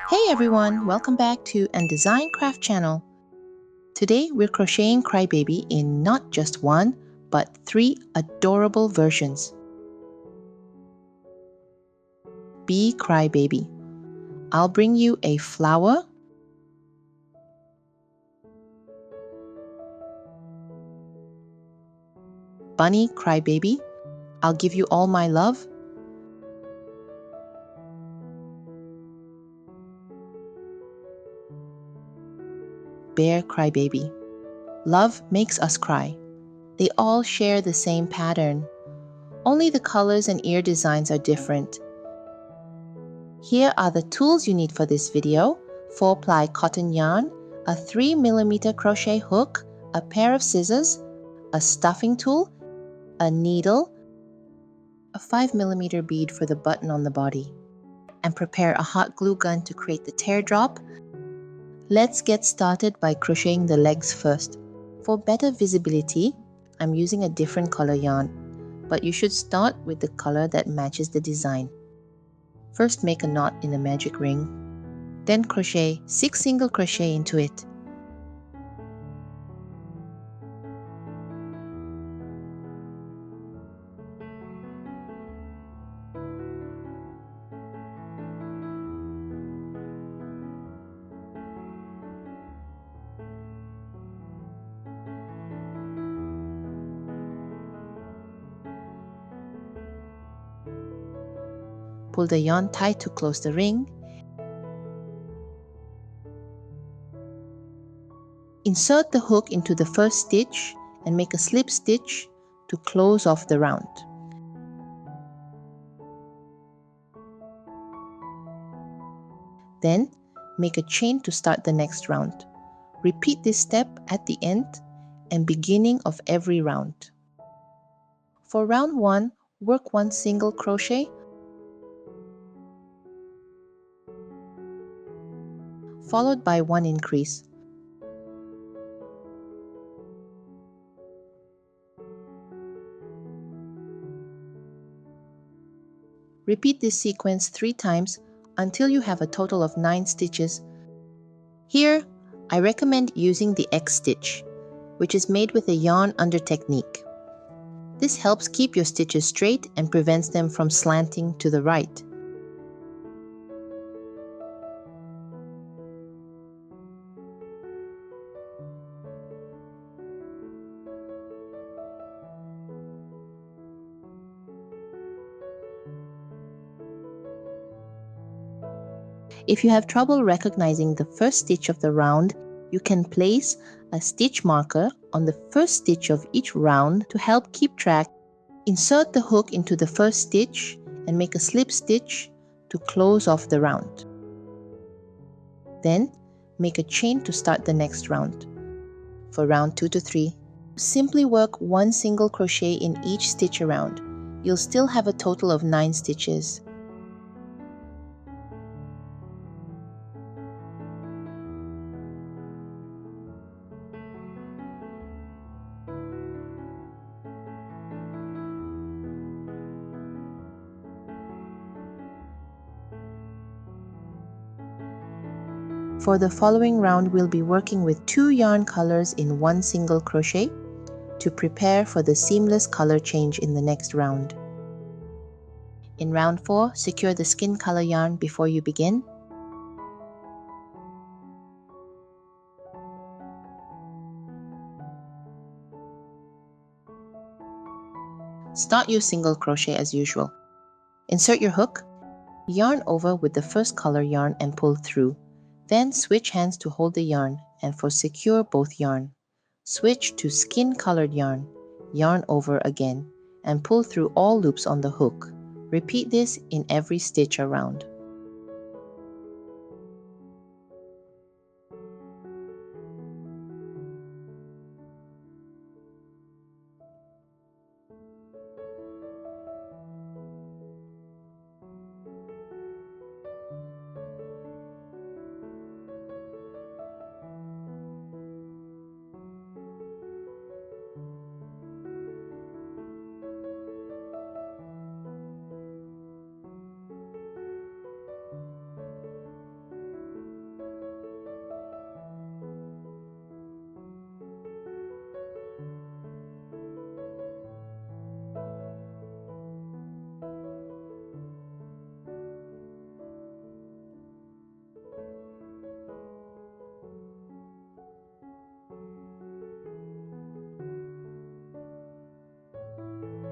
Hey everyone, welcome back to Design Craft channel. Today we're crocheting Crybaby in not just one, but 3 adorable versions. Be Crybaby. I'll bring you a flower, Bunny Crybaby. I'll give you all my love. Bear Crybaby. Love makes us cry. They all share the same pattern. Only the colors and ear designs are different. Here are the tools you need for this video: 4-ply cotton yarn, a 3mm crochet hook, a pair of scissors, a stuffing tool, a needle, a 5mm bead for the button on the body, and prepare a hot glue gun to create the teardrop. Let's get started by crocheting the legs first. For better visibility, I'm using a different color yarn, but you should start with the color that matches the design. First, make a knot in the magic ring, then crochet 6 single crochet into it. Pull the yarn tight to close the ring. Insert the hook into the first stitch and make a slip stitch to close off the round. Then make a chain to start the next round. Repeat this step at the end and beginning of every round. For round 1, work 1 single crochet, followed by 1 increase. Repeat this sequence 3 times until you have a total of 9 stitches. Here, I recommend using the X stitch, which is made with a yarn under technique. This helps keep your stitches straight and prevents them from slanting to the right. If you have trouble recognizing the first stitch of the round, you can place a stitch marker on the first stitch of each round to help keep track. Insert the hook into the first stitch and make a slip stitch to close off the round. Then, make a chain to start the next round. For round 2 to 3, simply work 1 single crochet in each stitch around. You'll still have a total of 9 stitches. For the following round, we'll be working with 2 yarn colors in 1 single crochet to prepare for the seamless color change in the next round. In round 4, secure the skin color yarn before you begin. Start your single crochet as usual. Insert your hook, yarn over with the first color yarn and pull through. Then switch hands to hold the yarn, and for secure both yarn, switch to skin colored yarn, yarn over again, and pull through all loops on the hook. Repeat this in every stitch around.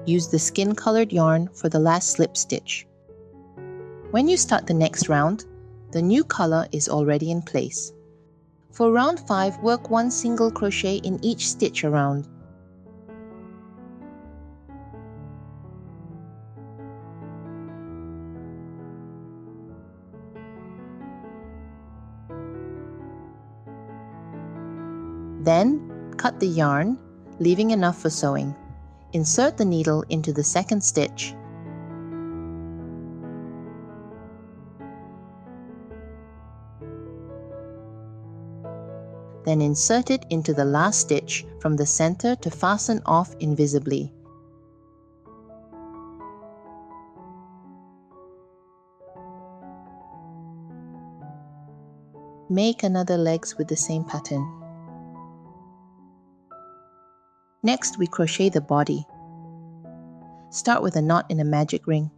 Use the skin-colored yarn for the last slip stitch. When you start the next round, the new color is already in place. For round 5, work 1 single crochet in each stitch around. Then, cut the yarn, leaving enough for sewing. Insert the needle into the second stitch. Then insert it into the last stitch from the center to fasten off invisibly. Make another legs with the same pattern. Next, we crochet the body. Start with a knot in a magic ring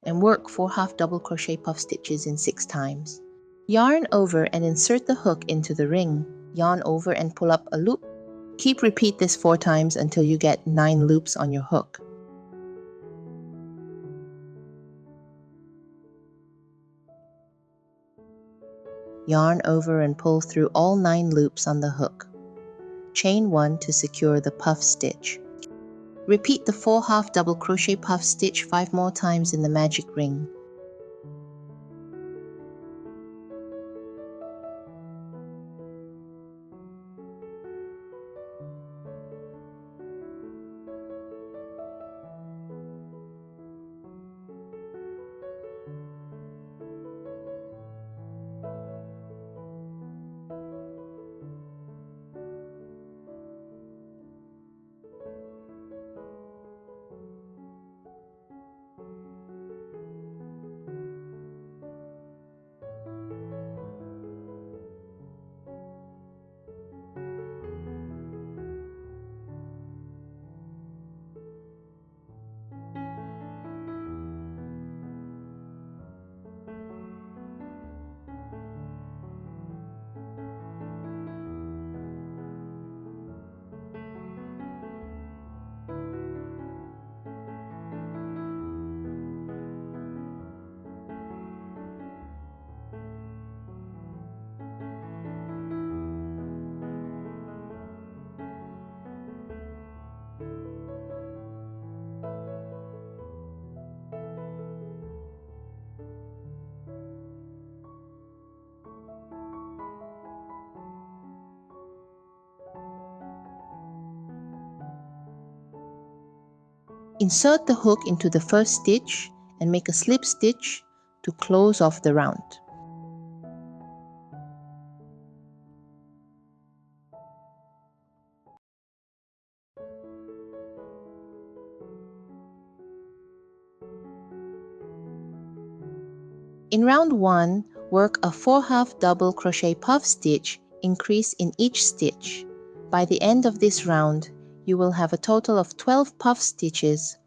and work 4 half double crochet puff stitches in 6 times. Yarn over and insert the hook into the ring. Yarn over and pull up a loop. Repeat this 4 times until you get 9 loops on your hook. Yarn over and pull through all 9 loops on the hook. Chain 1 to secure the puff stitch. Repeat the 4 half double crochet puff stitch 5 more times in the magic ring. Insert the hook into the first stitch and make a slip stitch to close off the round. In round 1, work a 4 half double crochet puff stitch, increase in each stitch. By the end of this round, you will have a total of 12 puff stitches.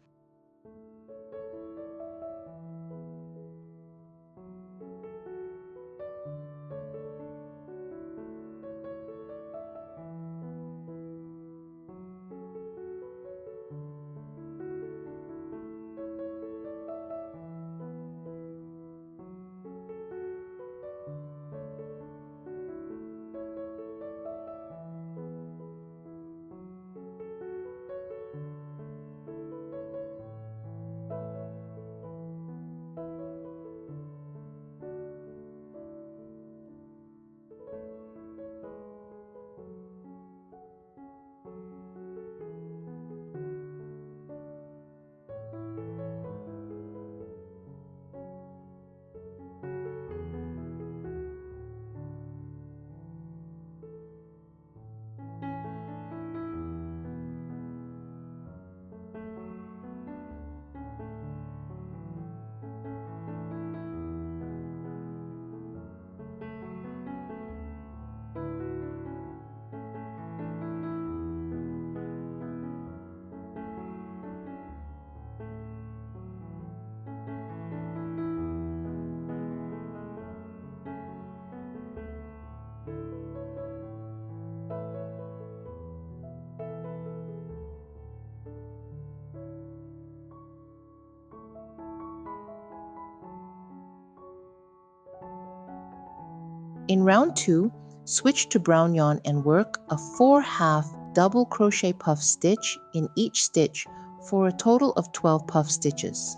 In round 2, switch to brown yarn and work a 4/2 double crochet puff stitch in each stitch for a total of 12 puff stitches.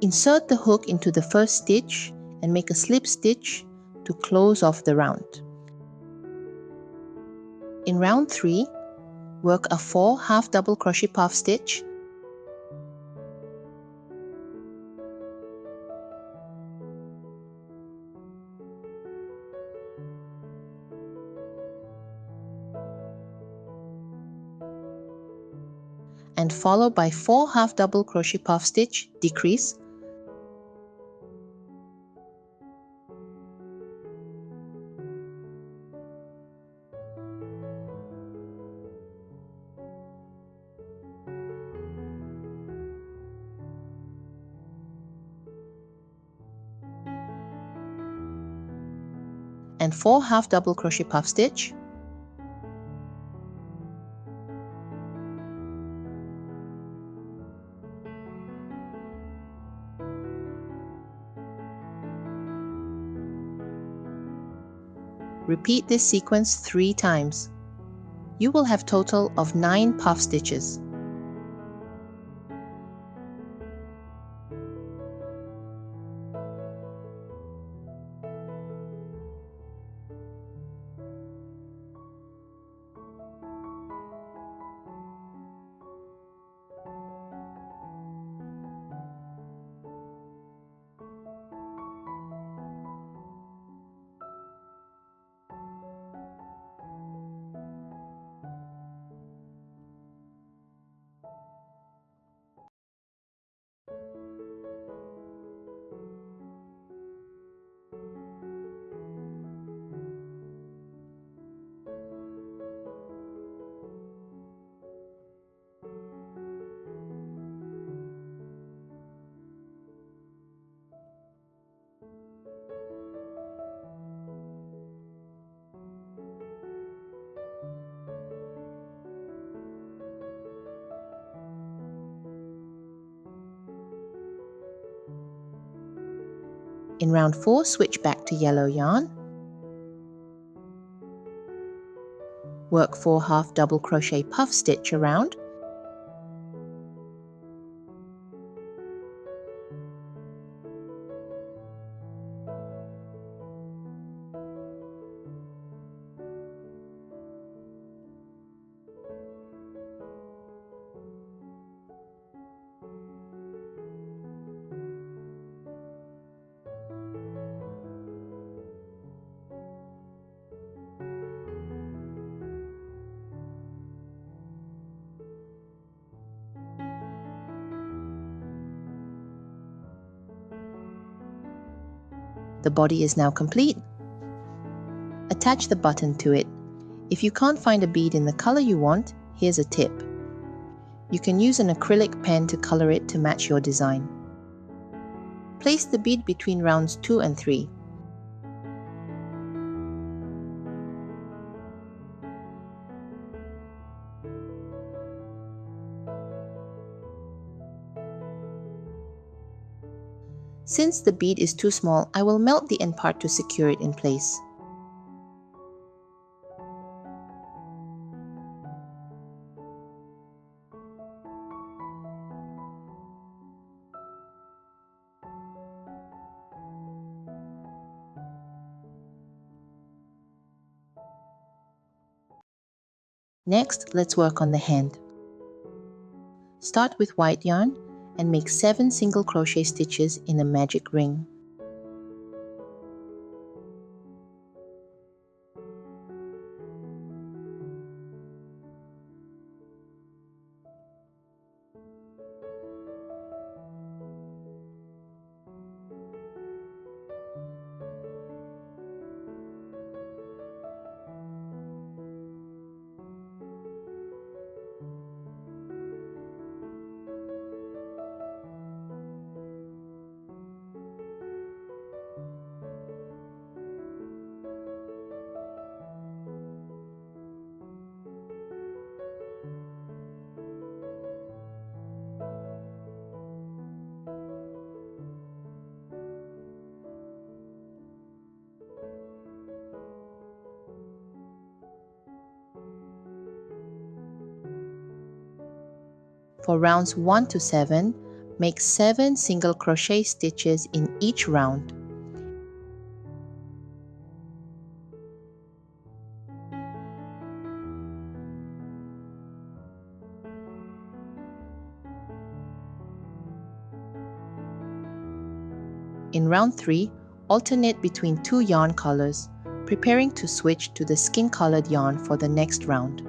Insert the hook into the first stitch and make a slip stitch to close off the round. In round 3, work a 4/2 double crochet puff stitch and follow by 4/2 double crochet puff stitch, decrease, and 4/2 double crochet puff stitch, repeat this sequence 3 times. You will have total of 9 puff stitches. In round 4, switch back to yellow yarn. Work 4/2 double crochet puff stitch around. The body is now complete. Attach the button to it. If you can't find a bead in the color you want, here's a tip. You can use an acrylic pen to color it to match your design. Place the bead between rounds 2 and 3. Since the bead is too small, I will melt the end part to secure it in place. Next, let's work on the hand. Start with white yarn and make 7 single crochet stitches in a magic ring. For rounds 1 to 7, make 7 single crochet stitches in each round. In round 3, alternate between 2 yarn colors, preparing to switch to the skin-colored yarn for the next round.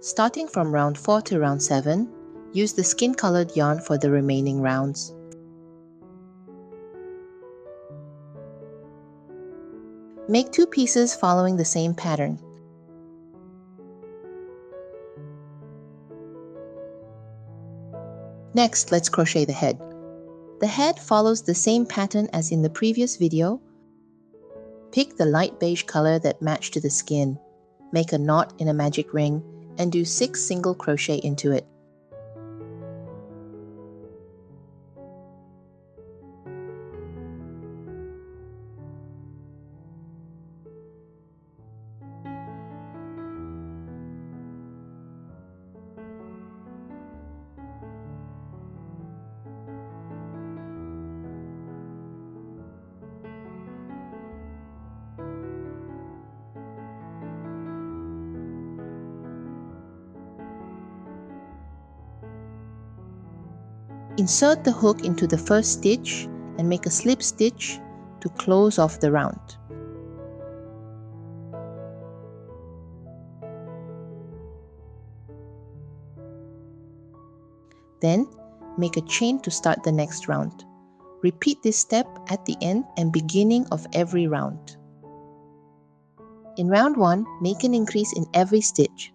Starting from round 4 to round 7, use the skin-colored yarn for the remaining rounds. Make 2 pieces following the same pattern. Next, let's crochet the head. The head follows the same pattern as in the previous video. Pick the light beige color that matched to the skin. Make a knot in a magic ring and do 6 single crochet into it. Insert the hook into the first stitch and make a slip stitch to close off the round. Then, make a chain to start the next round. Repeat this step at the end and beginning of every round. In round 1, make an increase in every stitch.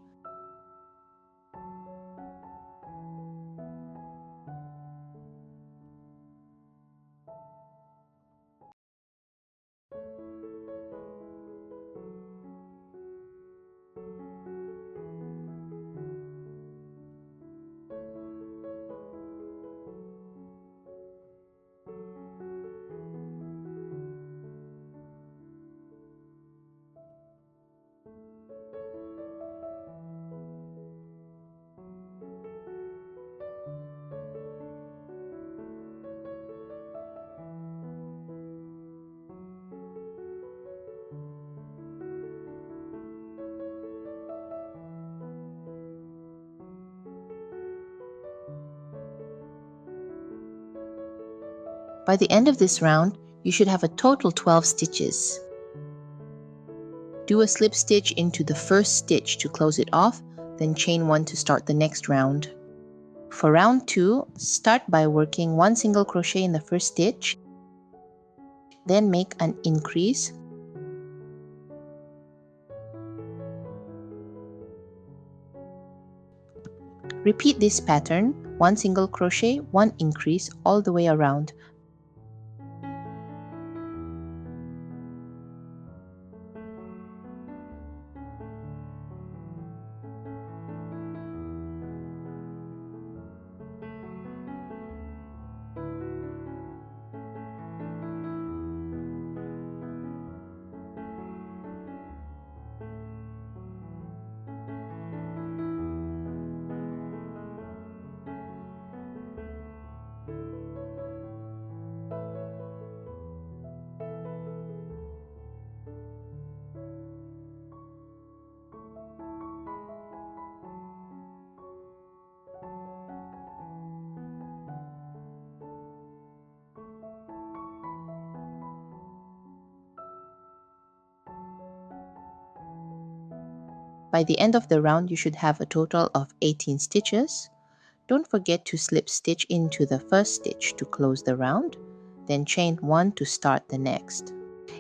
By the end of this round, you should have a total 12 stitches. Do a slip stitch into the first stitch to close it off, then chain 1 to start the next round. For round 2, start by working 1 single crochet in the first stitch, then make an increase. Repeat this pattern, 1 single crochet, 1 increase all the way around. By the end of the round, you should have a total of 18 stitches. Don't forget to slip stitch into the first stitch to close the round, then chain 1 to start the next.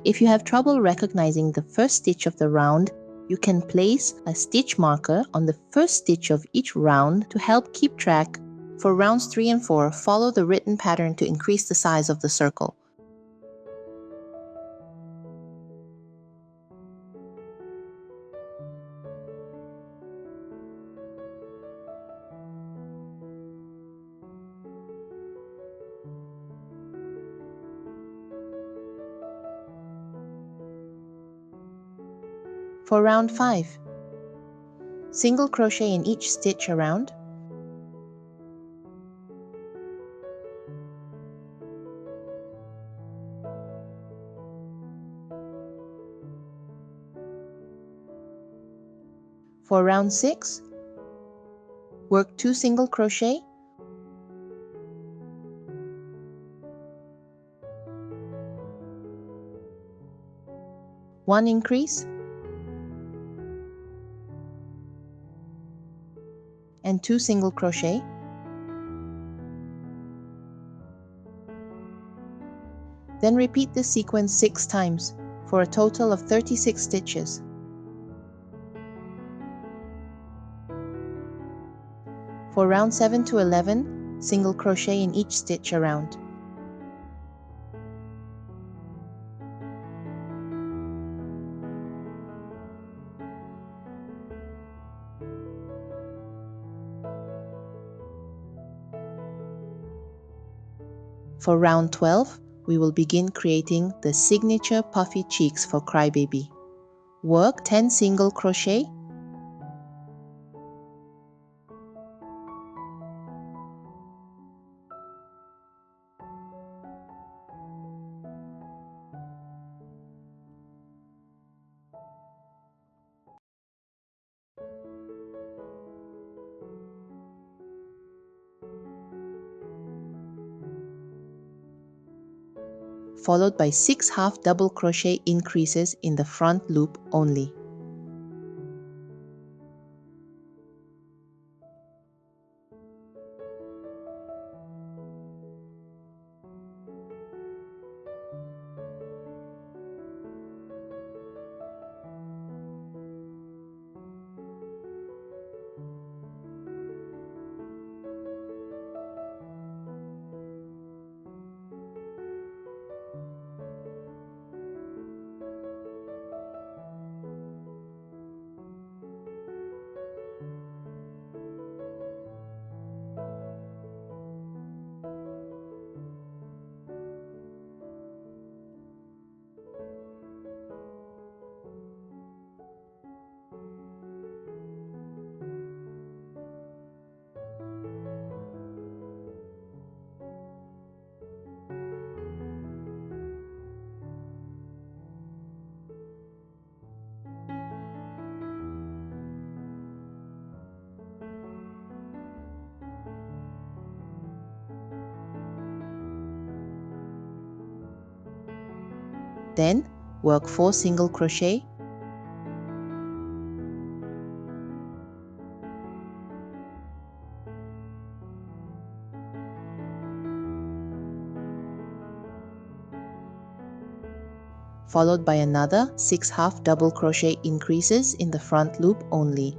If you have trouble recognizing the first stitch of the round, you can place a stitch marker on the first stitch of each round to help keep track. For rounds 3 and 4, follow the written pattern to increase the size of the circle. For round 5, single crochet in each stitch around. For round 6, work 2 single crochet, 1 increase, and 2 single crochet. Then repeat this sequence 6 times for a total of 36 stitches. For round 7 to 11, single crochet in each stitch around. For round 12, we will begin creating the signature puffy cheeks for Crybaby. Work 10 single crochet, followed by 6 half double crochet increases in the front loop only. Then work 4 single crochet, followed by another 6 half double crochet increases in the front loop only.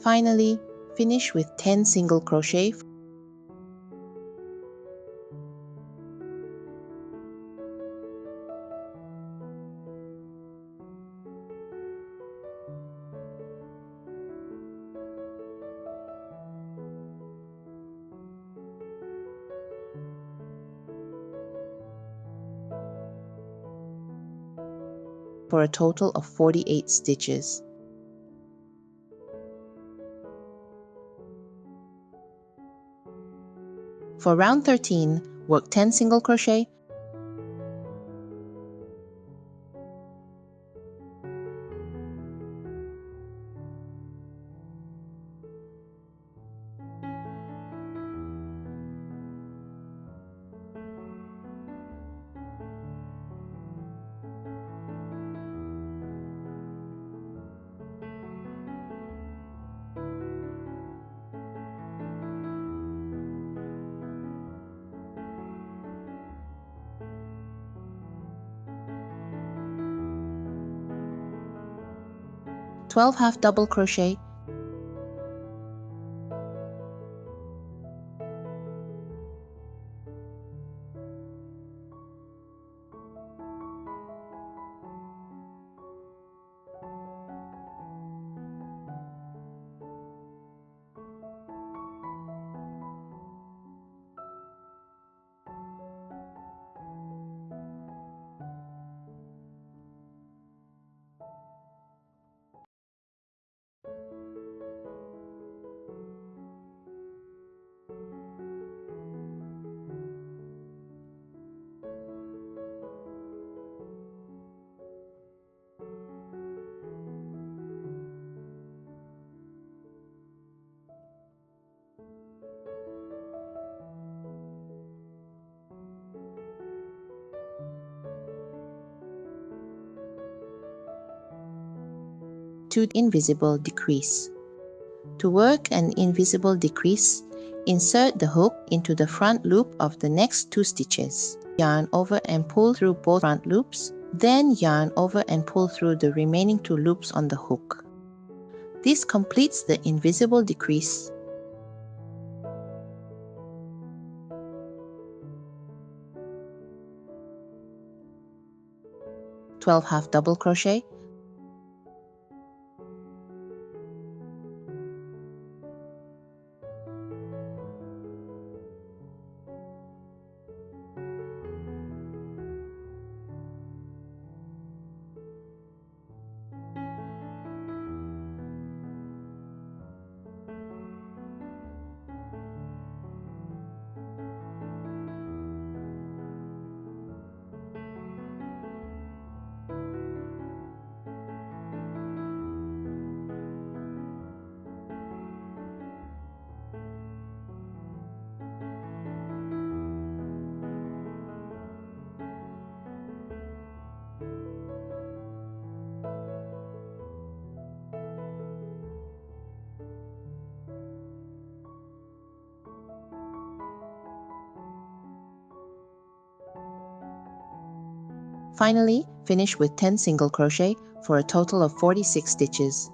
Finally, finish with 10 single crochet. for a total of 48 stitches. For round 13, work 10 single crochet, twelve half double crochet, to invisible decrease. To work an invisible decrease, insert the hook into the front loop of the next 2 stitches. Yarn over and pull through both front loops, then yarn over and pull through the remaining 2 loops on the hook. This completes the invisible decrease. Twelve half double crochet, finally, finish with 10 single crochet for a total of 46 stitches.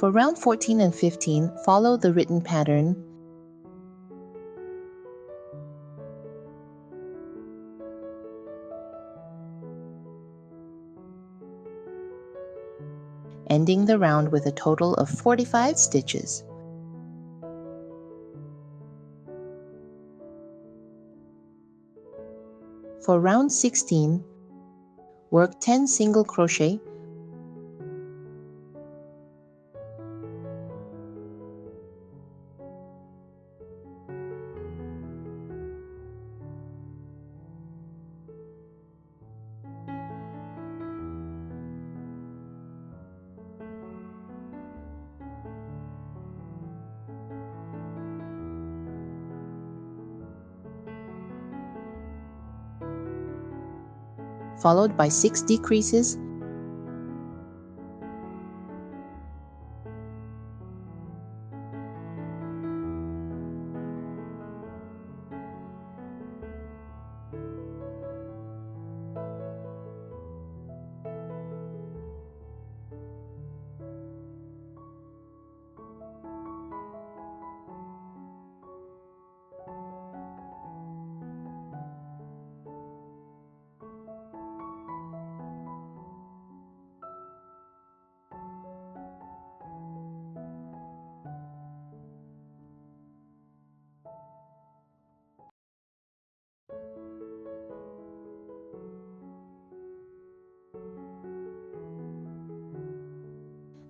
For round 14 and 15, follow the written pattern. Ending the round with a total of 45 stitches. For round 16, work 10 single crochet, followed by 6 decreases,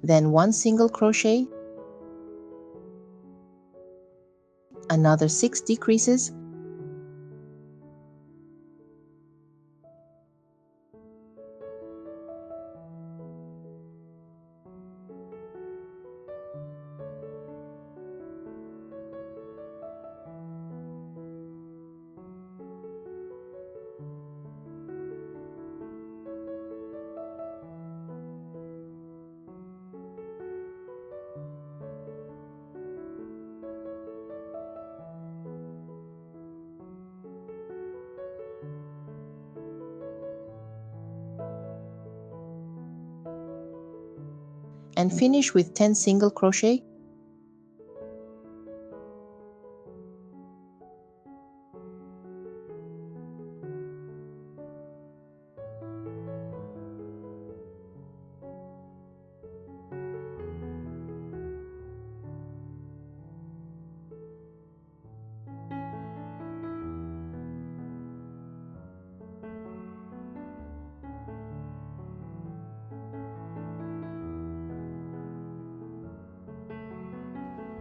Then 1 single crochet, another 6 decreases, and finish with 10 single crochet.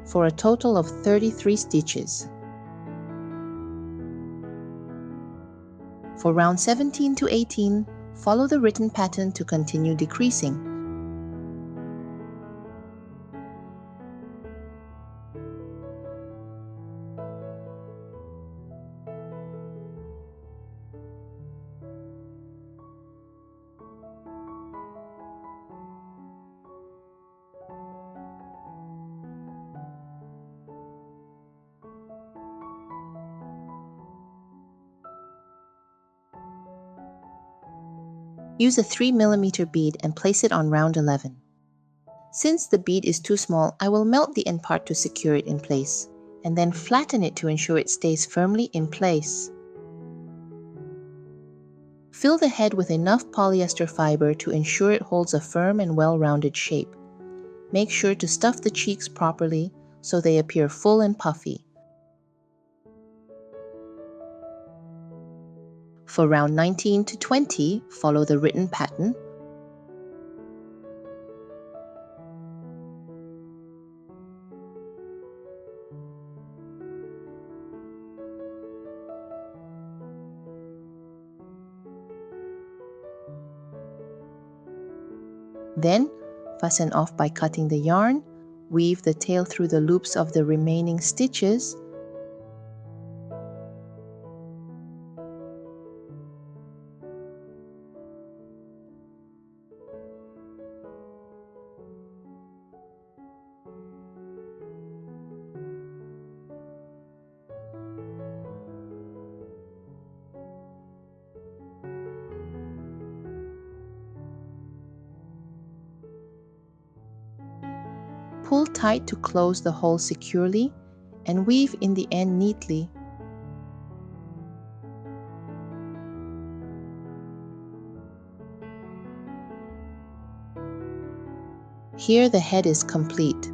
For a total of 33 stitches. For round 17 to 18, follow the written pattern to continue decreasing. Use a 3mm bead and place it on round 11. Since the bead is too small, I will melt the end part to secure it in place, and then flatten it to ensure it stays firmly in place. Fill the head with enough polyester fiber to ensure it holds a firm and well-rounded shape. Make sure to stuff the cheeks properly so they appear full and puffy. For round 19 to 20, follow the written pattern. Then, fasten off by cutting the yarn, weave the tail through the loops of the remaining stitches, pull tight to close the hole securely, and weave in the end neatly. Here the head is complete.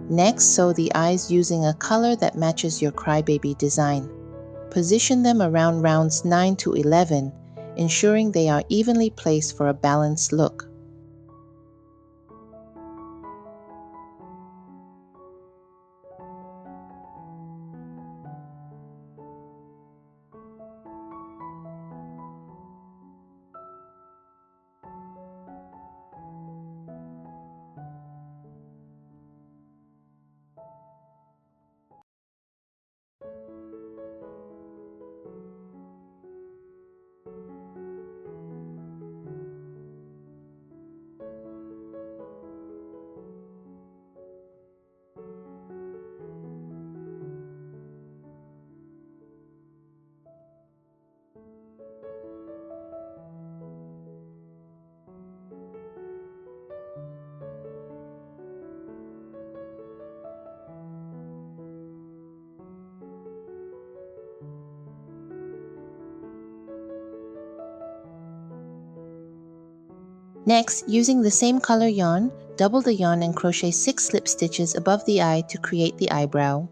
Next, sew the eyes using a color that matches your crybaby design. Position them around rounds 9 to 11, ensuring they are evenly placed for a balanced look. Next, using the same color yarn, double the yarn and crochet 6 slip stitches above the eye to create the eyebrow.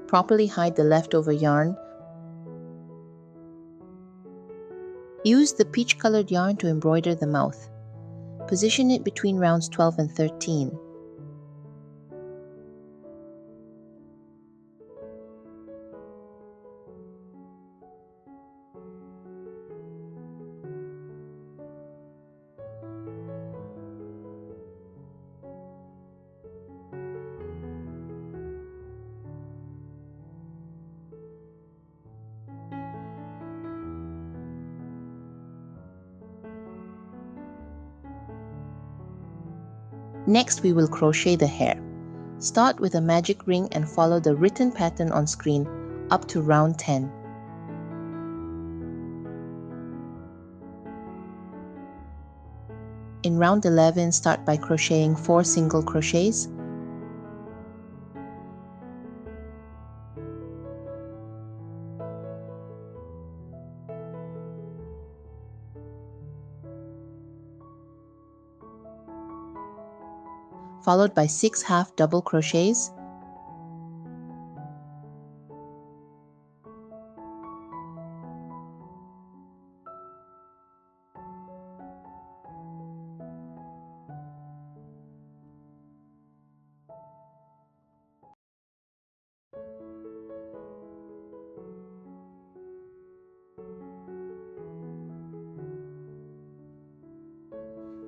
Properly hide the leftover yarn. Use the peach-colored yarn to embroider the mouth. Position it between rounds 12 and 13. Next, we will crochet the hair. Start with a magic ring and follow the written pattern on screen up to round 10. In round 11, start by crocheting 4 single crochets. Followed by 6 half double crochets.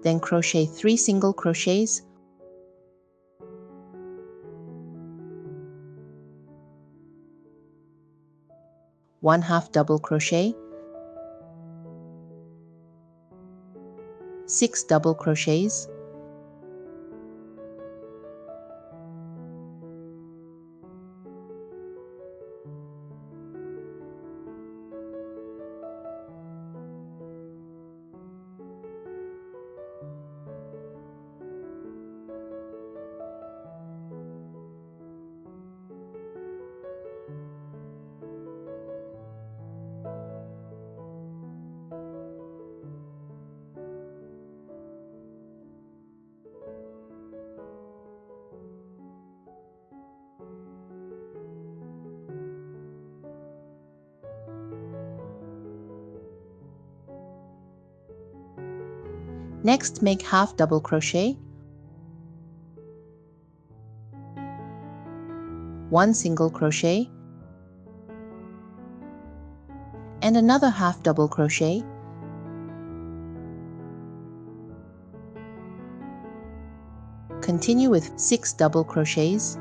Then crochet 3 single crochets. One half double crochet, 6 double crochets, Next, make half double crochet, 1 single crochet, and another half double crochet. Continue with 6 double crochets.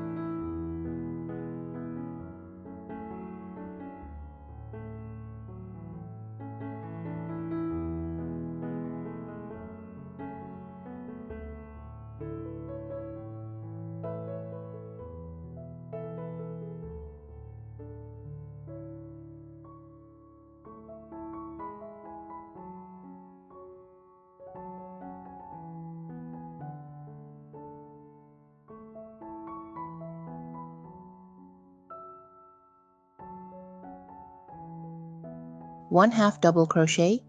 One half double crochet,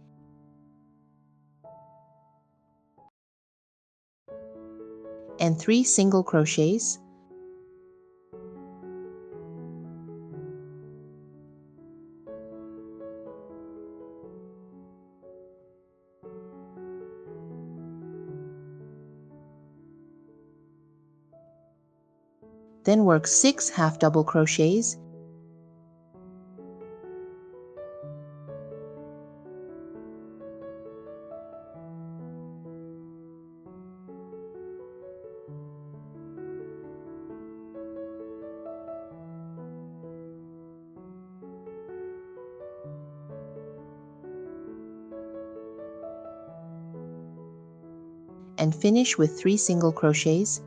and 3 single crochets. Then work 6 half double crochets, and finish with 3 single crochets.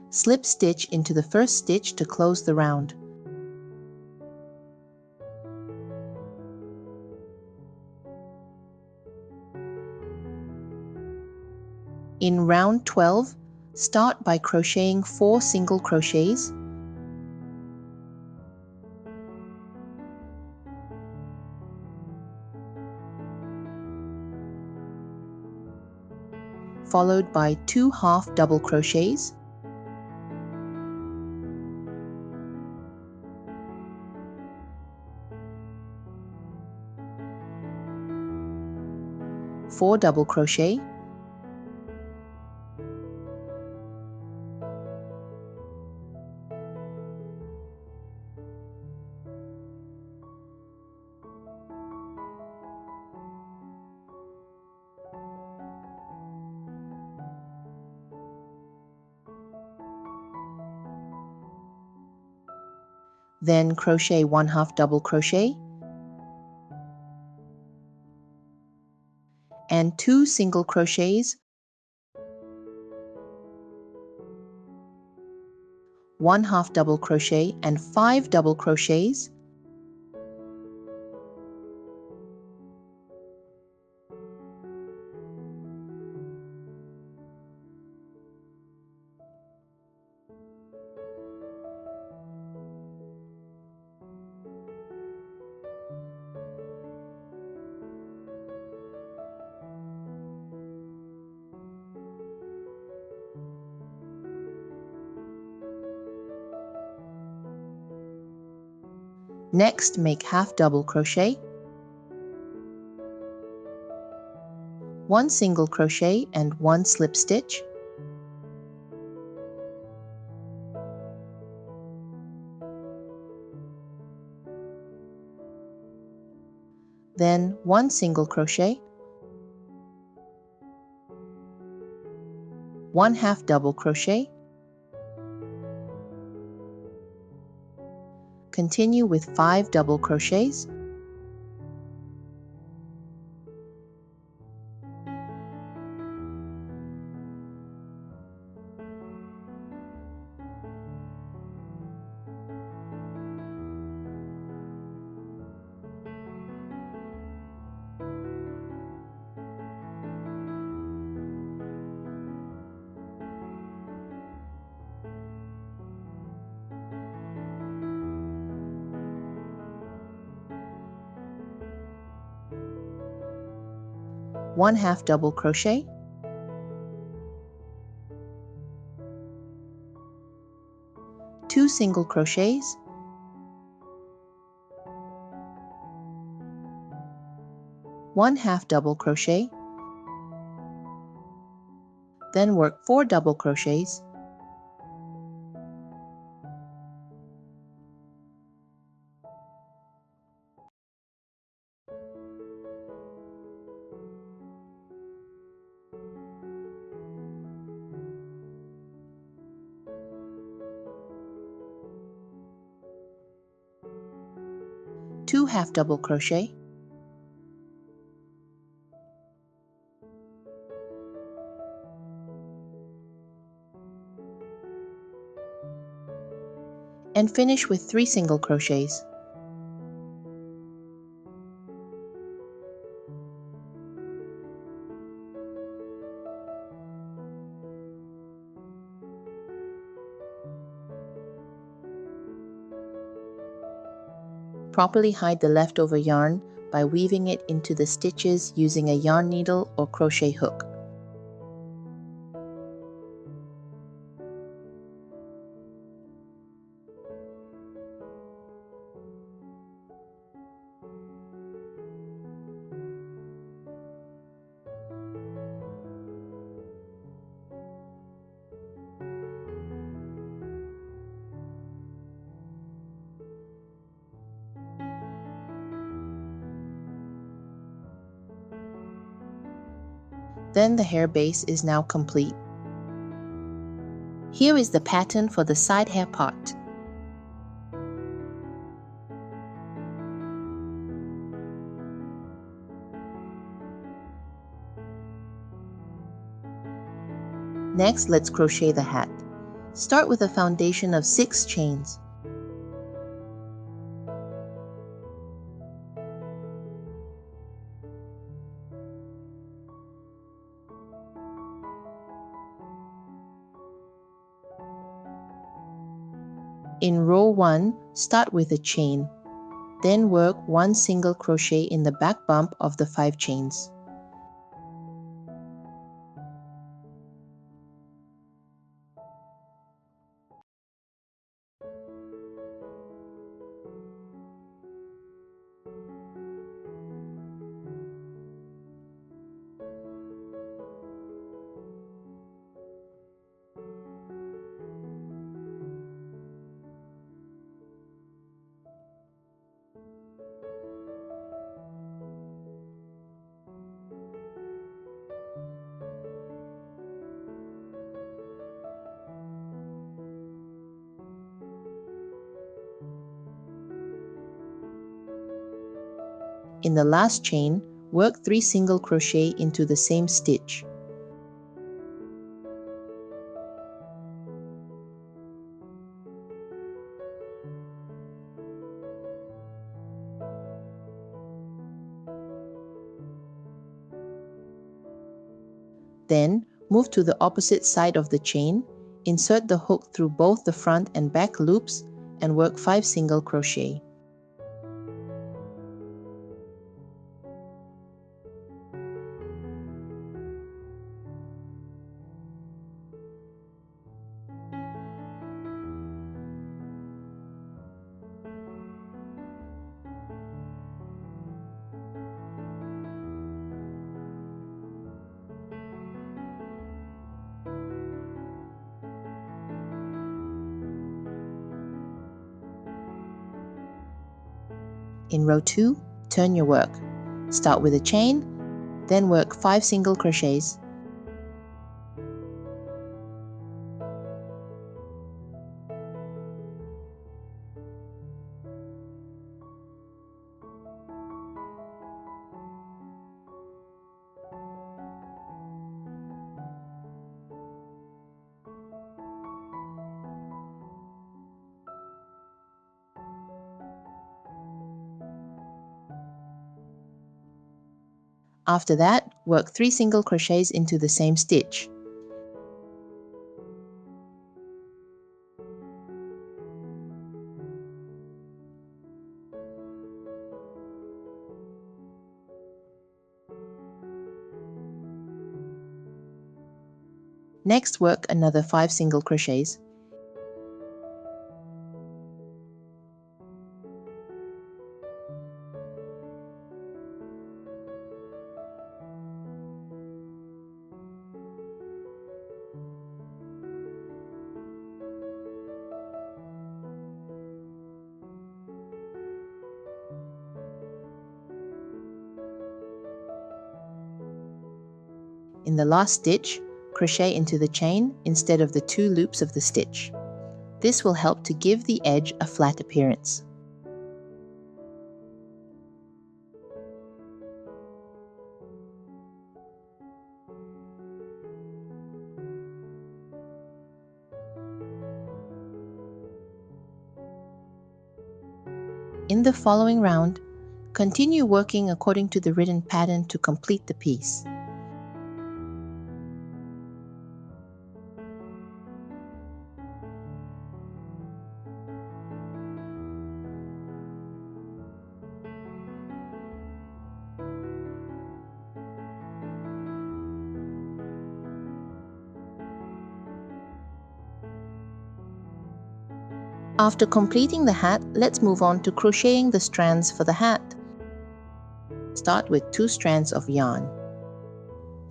Slip stitch into the first stitch to close the round. In round 12, start by crocheting 4 single crochets, followed by 2 half double crochets, four double crochet, then crochet 1 half double crochet and 2 single crochets, 1 half double crochet and 5 double crochets, next make half double crochet, 1 single crochet and 1 slip stitch, then 1 single crochet, 1 half double crochet, continue with 5 double crochets, one half double crochet, two single crochets, one half double crochet, then work 4 double crochets, two half double crochet, and finish with 3 single crochets. Properly hide the leftover yarn by weaving it into the stitches using a yarn needle or crochet hook. Then the hair base is now complete. Here is the pattern for the side hair part. Next, let's crochet the hat. Start with a foundation of 6 chains. In row 1, start with a chain. Then work 1 single crochet in the back bump of the 5 chains. In the last chain, work 3 single crochet into the same stitch. Then, move to the opposite side of the chain, insert the hook through both the front and back loops, and work 5 single crochet. In row 2, turn your work. Start with a chain, then work 5 single crochets. After that, work 3 single crochets into the same stitch. Next, work another 5 single crochets. In the last stitch, crochet into the chain instead of the 2 loops of the stitch. This will help to give the edge a flat appearance. In the following round, continue working according to the written pattern to complete the piece. After completing the hat, let's move on to crocheting the strands for the hat. Start with 2 strands of yarn.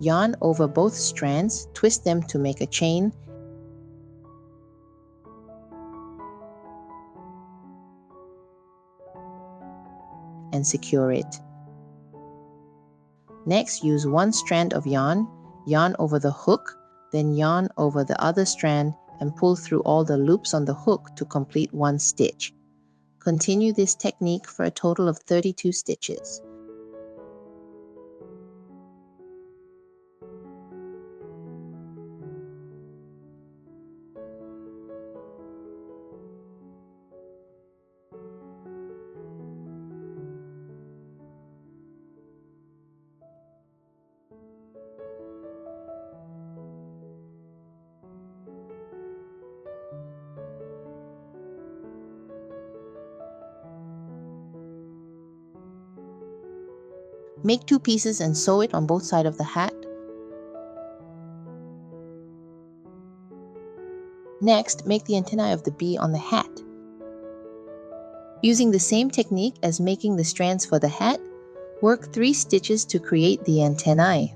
Yarn over both strands, twist them to make a chain, and secure it. Next, use 1 strand of yarn, yarn over the hook, then yarn over the other strand and pull through all the loops on the hook to complete 1 stitch. Continue this technique for a total of 32 stitches. Make 2 pieces and sew it on both sides of the hat. Next, make the antennae of the bee on the hat. Using the same technique as making the strands for the hat, work 3 stitches to create the antennae.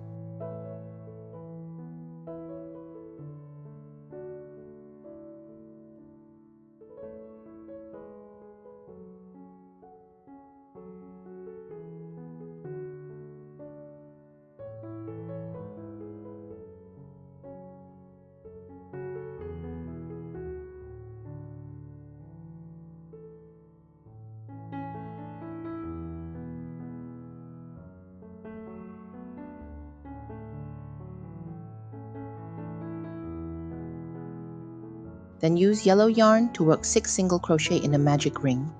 Then use yellow yarn to work 6 single crochet in a magic ring.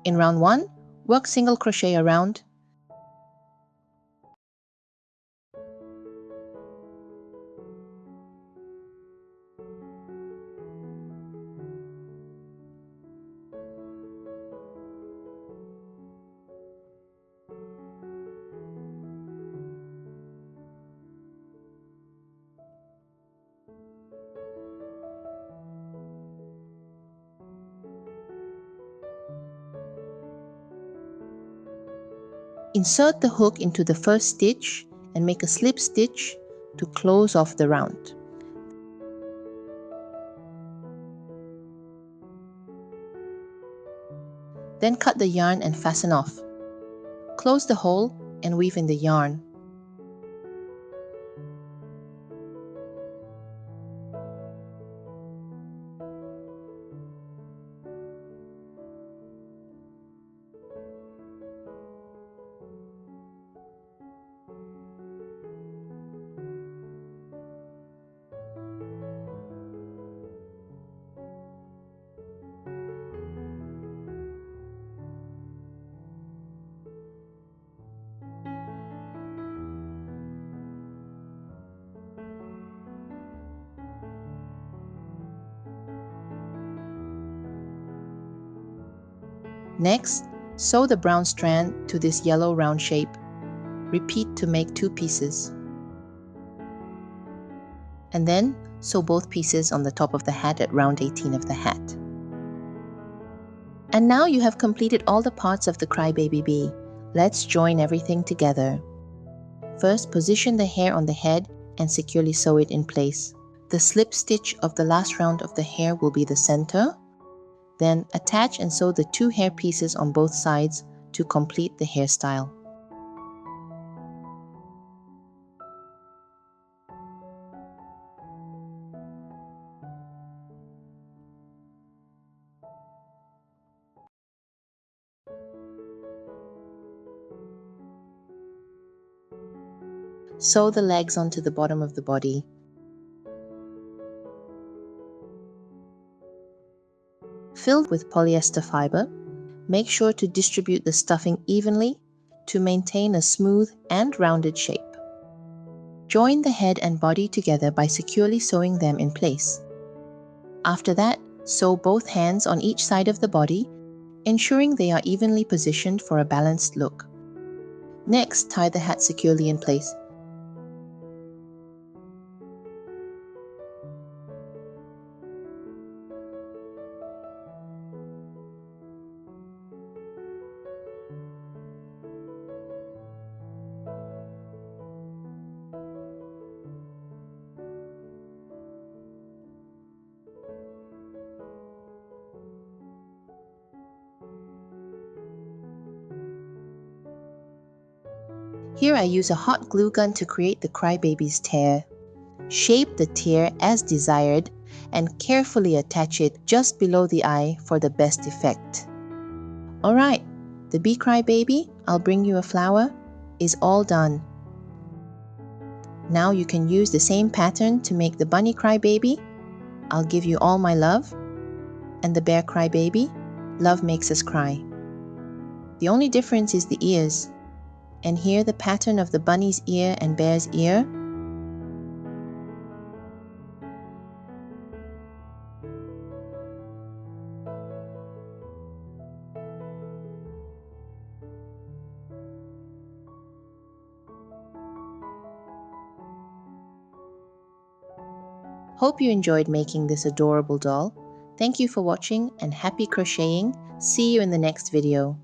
In round 1, work single crochet around. Insert the hook into the first stitch and make a slip stitch to close off the round. Then cut the yarn and fasten off. Close the hole and weave in the yarn. Next, sew the brown strand to this yellow round shape. Repeat to make 2 pieces. And then, sew both pieces on the top of the hat at round 18 of the hat. And now you have completed all the parts of the Crybaby bee. Let's join everything together. First, position the hair on the head and securely sew it in place. The slip stitch of the last round of the hair will be the center. Then attach and sew the 2 hair pieces on both sides to complete the hairstyle. Sew the legs onto the bottom of the body. Fill with polyester fiber. Make sure to distribute the stuffing evenly to maintain a smooth and rounded shape. Join the head and body together by securely sewing them in place. After that, sew both hands on each side of the body, ensuring they are evenly positioned for a balanced look. Next, tie the hat securely in place. Here I use a hot glue gun to create the Crybaby's tear. Shape the tear as desired and carefully attach it just below the eye for the best effect. Alright, the Bee Crybaby, I'll bring you a flower, is all done. Now you can use the same pattern to make the Bunny Crybaby, I'll give you all my love, and the Bear Crybaby, love makes us cry. The only difference is the ears. And here the pattern of the bunny's ear and bear's ear. Hope you enjoyed making this adorable doll. Thank you for watching and happy crocheting. See you in the next video.